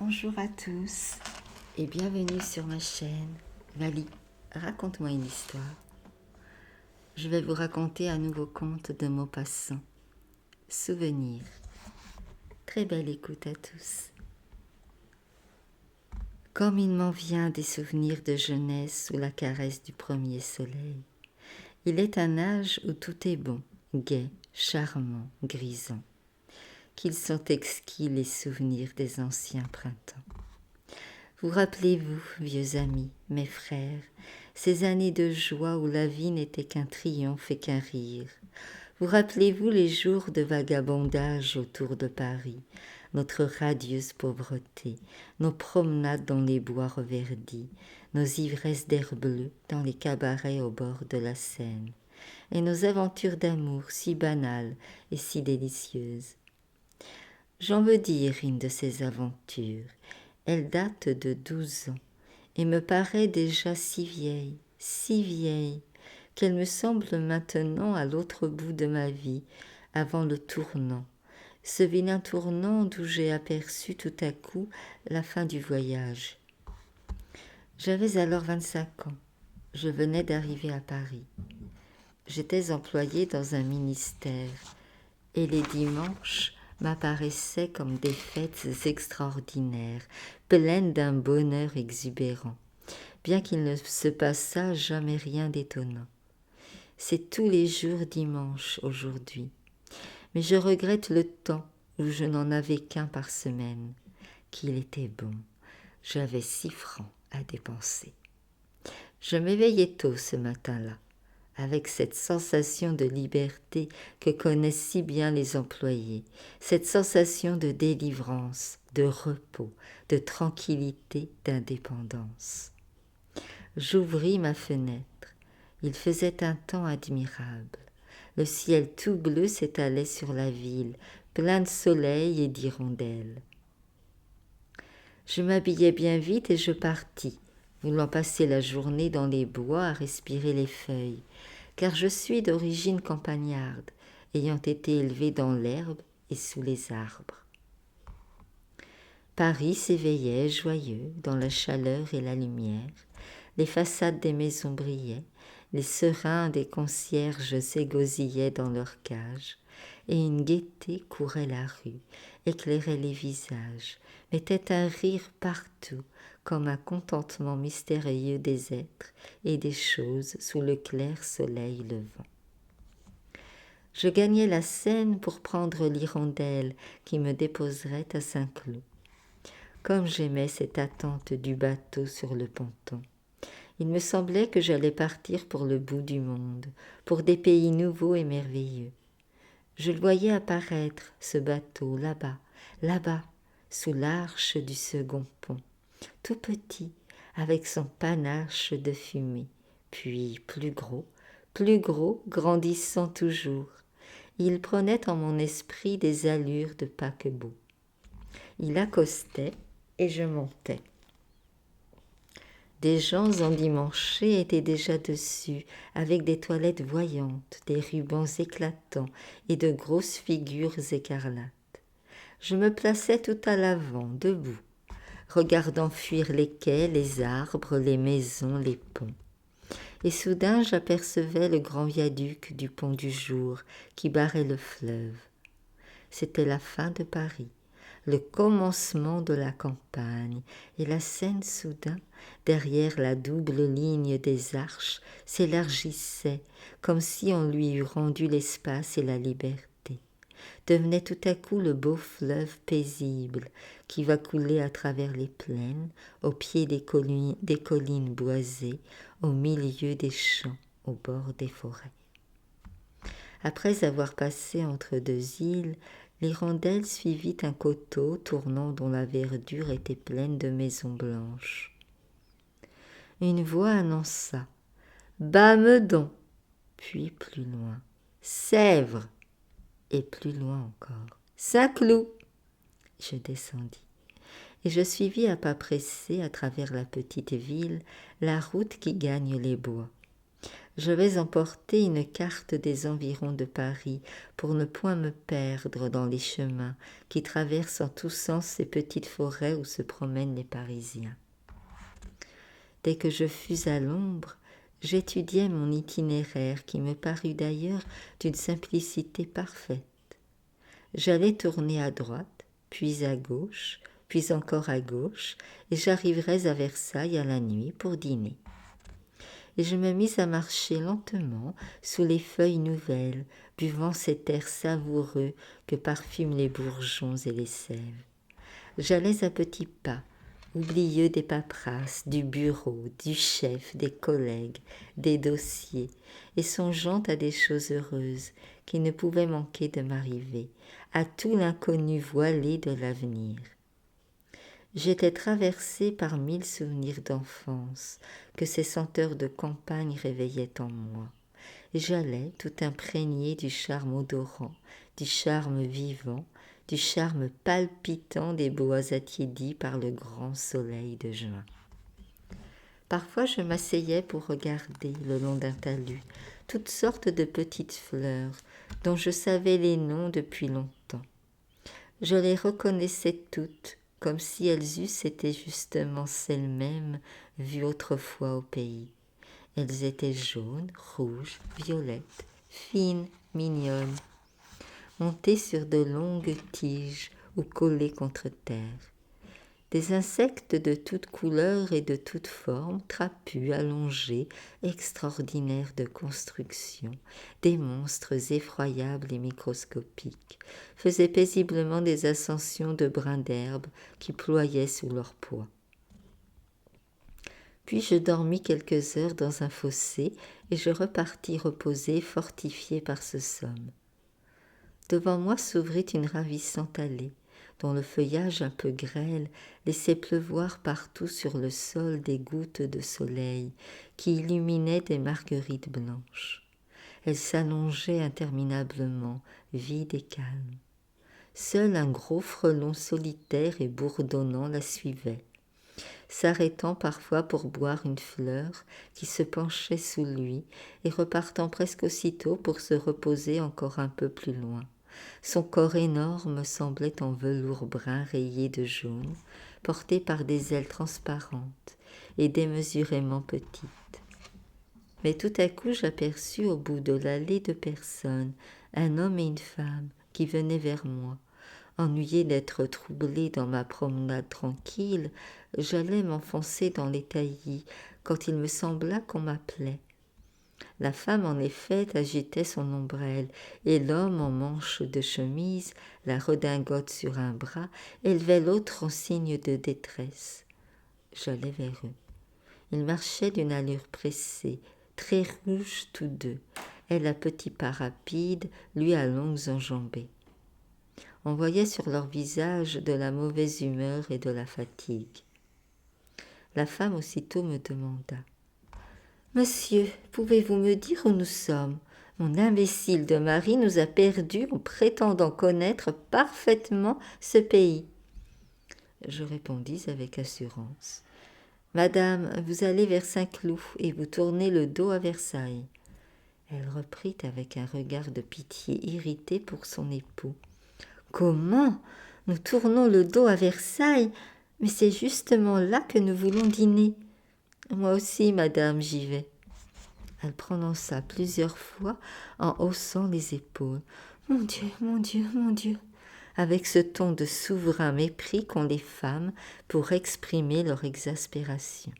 Bonjour à tous et bienvenue sur ma chaîne. Vali, raconte-moi une histoire. Je vais vous raconter un nouveau conte de Maupassant. Souvenir. Très belle écoute à tous. Comme il m'en vient des souvenirs de jeunesse sous la caresse du premier soleil. Il est un âge où tout est bon, gai, charmant, grisant. Qu'ils sont exquis les souvenirs des anciens printemps. Vous rappelez-vous, vieux amis, mes frères, ces années de joie où la vie n'était qu'un triomphe et qu'un rire. Vous rappelez-vous les jours de vagabondage autour de Paris, notre radieuse pauvreté, nos promenades dans les bois reverdis, nos ivresses d'air bleu dans les cabarets au bord de la Seine, et nos aventures d'amour si banales et si délicieuses. J'en veux dire une de ces aventures. Elle date de 12 ans et me paraît déjà si vieille, qu'elle me semble maintenant à l'autre bout de ma vie, avant le tournant, ce vilain tournant d'où j'ai aperçu tout à coup la fin du voyage. J'avais alors 25 ans, je venais d'arriver à Paris. J'étais employée dans un ministère et les dimanches m'apparaissaient comme des fêtes extraordinaires, pleines d'un bonheur exubérant, bien qu'il ne se passât jamais rien d'étonnant. C'est tous les jours dimanche aujourd'hui, mais je regrette le temps où je n'en avais qu'un par semaine, qu'il était bon, j'avais 6 francs à dépenser. Je m'éveillais tôt ce matin-là, avec cette sensation de liberté que connaissent si bien les employés, cette sensation de délivrance, de repos, de tranquillité, d'indépendance. J'ouvris ma fenêtre. Il faisait un temps admirable. Le ciel tout bleu s'étalait sur la ville, plein de soleil et d'hirondelles. Je m'habillai bien vite et je partis, voulant passer la journée dans les bois à respirer les feuilles, car je suis d'origine campagnarde, ayant été élevée dans l'herbe et sous les arbres. Paris s'éveillait joyeux dans la chaleur et la lumière, les façades des maisons brillaient, les serins des concierges s'égosillaient dans leurs cages, et une gaieté courait la rue, éclairait les visages, mettait un rire partout, comme un contentement mystérieux des êtres et des choses sous le clair soleil levant. Je gagnais la Seine pour prendre l'hirondelle qui me déposerait à Saint-Cloud. Comme j'aimais cette attente du bateau sur le ponton. Il me semblait que j'allais partir pour le bout du monde, pour des pays nouveaux et merveilleux. Je le voyais apparaître, ce bateau, là-bas, sous l'arche du second pont, tout petit, avec son panache de fumée, puis plus gros, grandissant toujours. Il prenait en mon esprit des allures de paquebot. Il accostait et je montais. Des gens endimanchés étaient déjà dessus, avec des toilettes voyantes, des rubans éclatants et de grosses figures écarlates. Je me plaçais tout à l'avant, debout, regardant fuir les quais, les arbres, les maisons, les ponts. Et soudain j'apercevais le grand viaduc du pont du Jour qui barrait le fleuve. C'était la fin de Paris, le commencement de la campagne, et la Seine soudain, derrière la double ligne des arches, s'élargissait, comme si on lui eût rendu l'espace et la liberté. Devenait tout à coup le beau fleuve paisible qui va couler à travers les plaines, au pied des collines boisées, au milieu des champs, au bord des forêts. Après avoir passé entre deux îles, l'hirondelle suivit un coteau tournant dont la verdure était pleine de maisons blanches. Une voix annonça « Bas-Meudon !» puis plus loin « Sèvres !» et plus loin encore « Saint-Cloud !» Je descendis et je suivis à pas pressés à travers la petite ville la route qui gagne les bois. Je vais emporter une carte des environs de Paris pour ne point me perdre dans les chemins qui traversent en tous sens ces petites forêts où se promènent les Parisiens. Dès que je fus à l'ombre, j'étudiais mon itinéraire qui me parut d'ailleurs d'une simplicité parfaite. J'allais tourner à droite, puis à gauche, puis encore à gauche, et j'arriverais à Versailles à la nuit pour dîner. Et je me mis à marcher lentement sous les feuilles nouvelles, buvant cet air savoureux que parfument les bourgeons et les sèves. J'allais à petits pas, oublieux des paperasses, du bureau, du chef, des collègues, des dossiers, et songeant à des choses heureuses qui ne pouvaient manquer de m'arriver, à tout l'inconnu voilé de l'avenir. J'étais traversée par 1000 souvenirs d'enfance que ces senteurs de campagne réveillaient en moi, et j'allais tout imprégné du charme odorant, du charme vivant, du charme palpitant des bois attiédis par le grand soleil de juin. Parfois je m'asseyais pour regarder, le long d'un talus, toutes sortes de petites fleurs dont je savais les noms depuis longtemps. Je les reconnaissais toutes, comme si elles eussent été justement celles-mêmes vues autrefois au pays. Elles étaient jaunes, rouges, violettes, fines, mignonnes, montées sur de longues tiges ou collées contre terre. Des insectes de toutes couleurs et de toutes formes, trapus, allongés, extraordinaires de construction, des monstres effroyables et microscopiques, faisaient paisiblement des ascensions de brins d'herbe qui ployaient sous leur poids. Puis je dormis quelques heures dans un fossé et je repartis reposer, fortifié par ce somme. Devant moi s'ouvrit une ravissante allée, dont le feuillage un peu grêle laissait pleuvoir partout sur le sol des gouttes de soleil qui illuminaient des marguerites blanches. Elle s'allongeait interminablement, vide et calme. Seul un gros frelon solitaire et bourdonnant la suivait, s'arrêtant parfois pour boire une fleur qui se penchait sous lui et repartant presque aussitôt pour se reposer encore un peu plus loin. Son corps énorme semblait en velours brun rayé de jaune, porté par des ailes transparentes et démesurément petites. Mais tout à coup j'aperçus au bout de l'allée 2 personnes, un homme et une femme, qui venaient vers moi. Ennuyé d'être troublé dans ma promenade tranquille, j'allais m'enfoncer dans les taillis quand il me sembla qu'on m'appelait. La femme, en effet, agitait son ombrelle, et l'homme, en manche de chemise, la redingote sur un bras, élevait l'autre en signe de détresse. J'allai vers eux. Ils marchaient d'une allure pressée, très rouges tous deux, elle à petits pas rapides, lui à longues enjambées. On voyait sur leur visage de la mauvaise humeur et de la fatigue. La femme aussitôt me demanda: « Monsieur, pouvez-vous me dire où nous sommes ? Mon imbécile de mari nous a perdus en prétendant connaître parfaitement ce pays. » Je répondis avec assurance: « Madame, vous allez vers Saint-Cloud et vous tournez le dos à Versailles. » Elle reprit avec un regard de pitié irrité pour son époux: « Comment ? Nous tournons le dos à Versailles, mais c'est justement là que nous voulons dîner. » « Moi aussi, madame, j'y vais. » Elle prononça plusieurs fois en haussant les épaules. « Mon Dieu, mon Dieu, mon Dieu !» avec ce ton de souverain mépris qu'ont les femmes pour exprimer leur exaspération.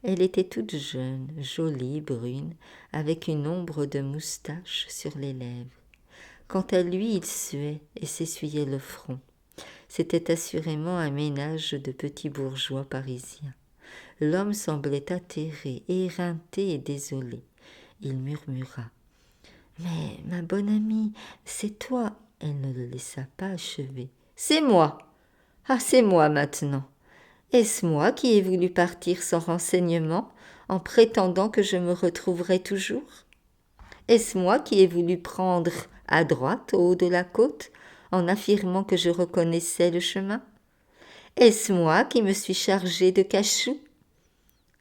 Elle était toute jeune, jolie, brune, avec une ombre de moustache sur les lèvres. Quant à lui, il suait et s'essuyait le front. C'était assurément un ménage de petits bourgeois parisiens. L'homme semblait atterré, éreinté et désolé. Il murmura: « Mais, ma bonne amie, c'est toi. » Elle ne le laissa pas achever. « C'est moi. Ah, c'est moi maintenant. Est-ce moi qui ai voulu partir sans renseignement, en prétendant que je me retrouverais toujours? Est-ce moi qui ai voulu prendre à droite au haut de la côte, en affirmant que je reconnaissais le chemin? Est-ce moi qui me suis chargée de cachous?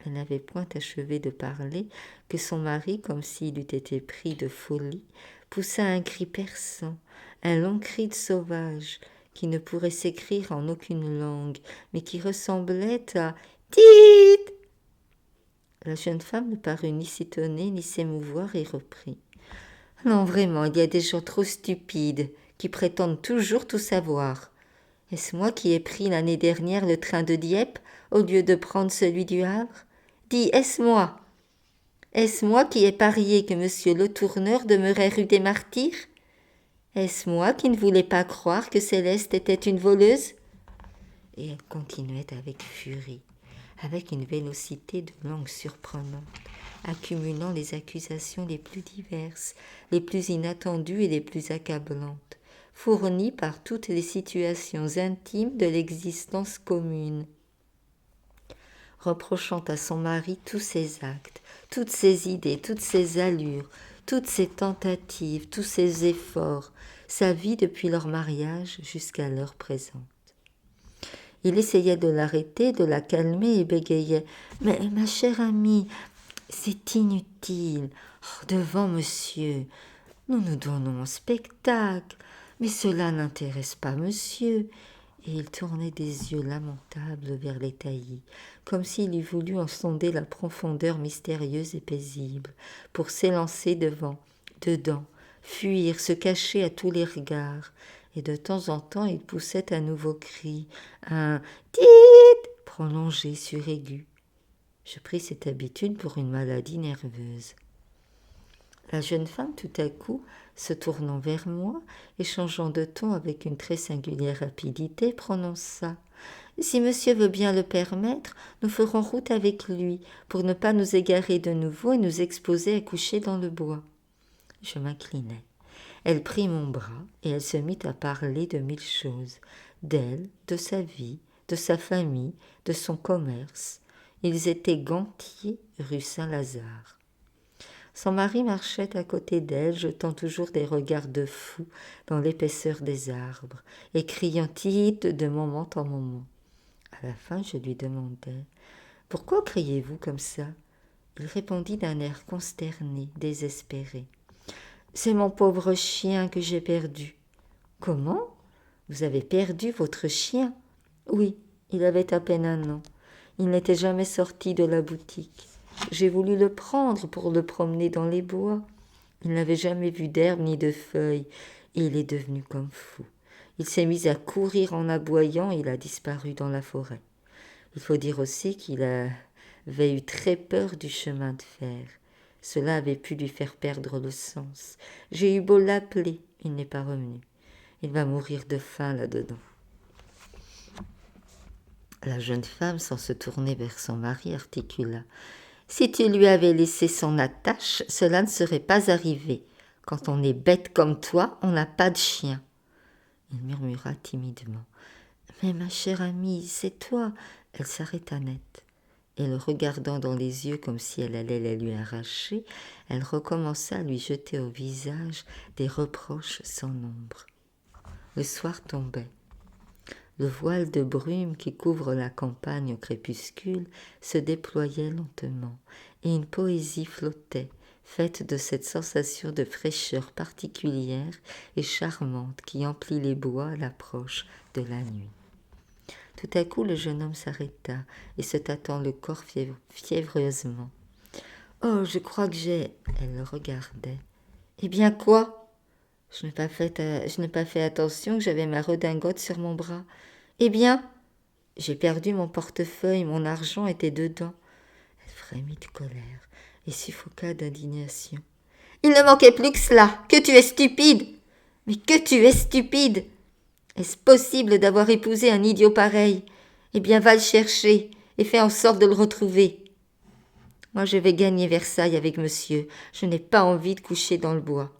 Elle n'avait point achevé de parler que son mari, comme s'il eût été pris de folie, poussa un cri perçant, un long cri de sauvage, qui ne pourrait s'écrire en aucune langue, mais qui ressemblait à « Tit !» La jeune femme ne parut ni s'étonner ni s'émouvoir et reprit. « Non, vraiment, il y a des gens trop stupides qui prétendent toujours tout savoir. Est-ce moi qui ai pris l'année dernière le train de Dieppe au lieu de prendre celui du Havre? Dis, est-ce moi? Est-ce moi qui ai parié que monsieur le tourneur demeurait rue des Martyrs? Est-ce moi qui ne voulais pas croire que Céleste était une voleuse? » Et elle continuait avec furie, avec une vélocité de langue surprenante, accumulant les accusations les plus diverses, les plus inattendues et les plus accablantes, fournies par toutes les situations intimes de l'existence commune, reprochant à son mari tous ses actes, toutes ses idées, toutes ses allures, toutes ses tentatives, tous ses efforts, sa vie depuis leur mariage jusqu'à l'heure présente. Il essayait de l'arrêter, de la calmer et bégayait « Mais ma chère amie, c'est inutile. Oh, devant monsieur, nous nous donnons un spectacle, mais cela n'intéresse pas monsieur. » Et il tournait des yeux lamentables vers les taillis, comme s'il eût voulu en sonder la profondeur mystérieuse et paisible, pour s'élancer dedans, fuir, se cacher à tous les regards. Et de temps en temps, il poussait un nouveau cri, un « tit » prolongé, suraigu. Je pris cette habitude pour une maladie nerveuse. La jeune femme, tout à coup, se tournant vers moi et changeant de ton avec une très singulière rapidité, prononça « Si monsieur veut bien le permettre, nous ferons route avec lui pour ne pas nous égarer de nouveau et nous exposer à coucher dans le bois. » Je m'inclinai. Elle prit mon bras et elle se mit à parler de 1000 choses, d'elle, de sa vie, de sa famille, de son commerce. Ils étaient gantiers rue Saint-Lazare. Son mari marchait à côté d'elle, jetant toujours des regards de fou dans l'épaisseur des arbres, et criant « tit » de moment en moment. À la fin, je lui demandai « Pourquoi criez-vous comme ça ?» Il répondit d'un air consterné, désespéré. « C'est mon pauvre chien que j'ai perdu. »« Comment ? Vous avez perdu votre chien ?» ?»« Oui, il avait à peine 1 an. Il n'était jamais sorti de la boutique. J'ai voulu le prendre pour le promener dans les bois. Il n'avait jamais vu d'herbe ni de feuilles, et il est devenu comme fou. Il s'est mis à courir en aboyant, et il a disparu dans la forêt. Il faut dire aussi qu'il avait eu très peur du chemin de fer. Cela avait pu lui faire perdre le sens. J'ai eu beau l'appeler, il n'est pas revenu. Il va mourir de faim là-dedans. La jeune femme, sans se tourner vers son mari, articula « Si tu lui avais laissé son attache, cela ne serait pas arrivé. Quand on est bête comme toi, on n'a pas de chien. » Il murmura timidement « Mais ma chère amie, c'est toi !» Elle s'arrêta net. Et le regardant dans les yeux comme si elle allait les lui arracher, elle recommença à lui jeter au visage des reproches sans nombre. Le soir tombait. Le voile de brume qui couvre la campagne au crépuscule se déployait lentement, et une poésie flottait, faite de cette sensation de fraîcheur particulière et charmante qui emplit les bois à l'approche de la nuit. Tout à coup, le jeune homme s'arrêta et se tâtant le corps fiévreusement. « Oh, je crois que j'ai... » Elle le regardait. « Eh bien quoi ? Je n'ai pas fait attention que j'avais ma redingote sur mon bras. Eh bien, j'ai perdu mon portefeuille, mon argent était dedans. » Elle frémit de colère et suffoqua d'indignation. « Il ne manquait plus que cela, que tu es stupide ! Mais que tu es stupide ! Est-ce possible d'avoir épousé un idiot pareil ? Eh bien, va le chercher et fais en sorte de le retrouver. Moi, je vais gagner Versailles avec monsieur. Je n'ai pas envie de coucher dans le bois. »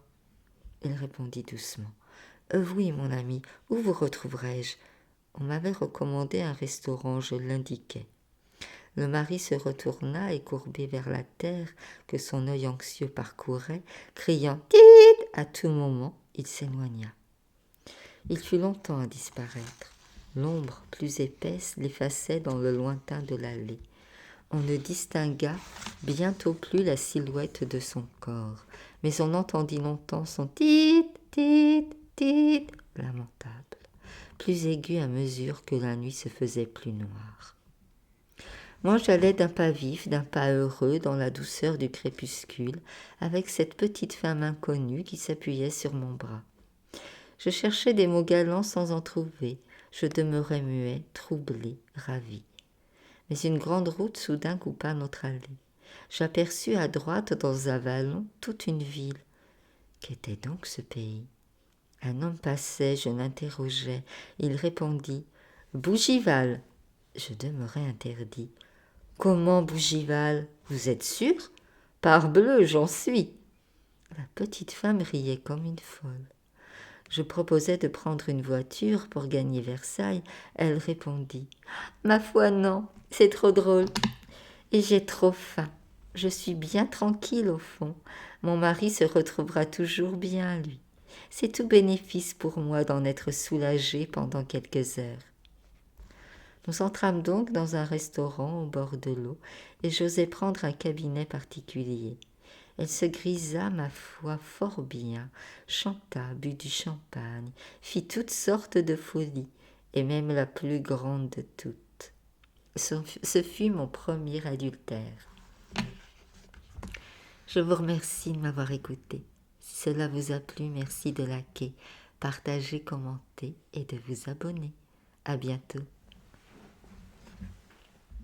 Il répondit doucement. « Oui, mon ami, où vous retrouverai-je ? On m'avait recommandé un restaurant, je l'indiquai. » Le mari se retourna et courbé vers la terre que son œil anxieux parcourait, criant « Tit !» à tout moment, il s'éloigna. Il fut longtemps à disparaître. L'ombre plus épaisse l'effaçait dans le lointain de l'allée. On ne distingua bientôt plus la silhouette de son corps, mais on entendit longtemps son tit, tit, tit, lamentable, plus aigu à mesure que la nuit se faisait plus noire. Moi, j'allais d'un pas vif, d'un pas heureux, dans la douceur du crépuscule, avec cette petite femme inconnue qui s'appuyait sur mon bras. Je cherchais des mots galants sans en trouver. Je demeurais muet, troublé, ravi. Mais une grande route soudain coupa notre allée. J'aperçus à droite, dans un vallon, toute une ville. Qu'était donc ce pays? Un homme passait, je l'interrogeai. Il répondit « Bougival ». Je demeurai interdit. « Comment Bougival? Vous êtes sûr? Parbleu, j'en suis !» La petite femme riait comme une folle. Je proposai de prendre une voiture pour gagner Versailles. Elle répondit « Ma foi non, c'est trop drôle. Et j'ai trop faim. Je suis bien tranquille au fond. Mon mari se retrouvera toujours bien, lui. C'est tout bénéfice pour moi d'en être soulagée pendant quelques heures. » Nous entrâmes donc dans un restaurant au bord de l'eau et j'osai prendre un cabinet particulier. Elle se grisa, ma foi, fort bien, chanta, but du champagne, fit toutes sortes de folies, et même la plus grande de toutes. Ce fut mon premier adultère. Je vous remercie de m'avoir écouté. Si cela vous a plu, merci de liker, partager, commenter et de vous abonner. À bientôt.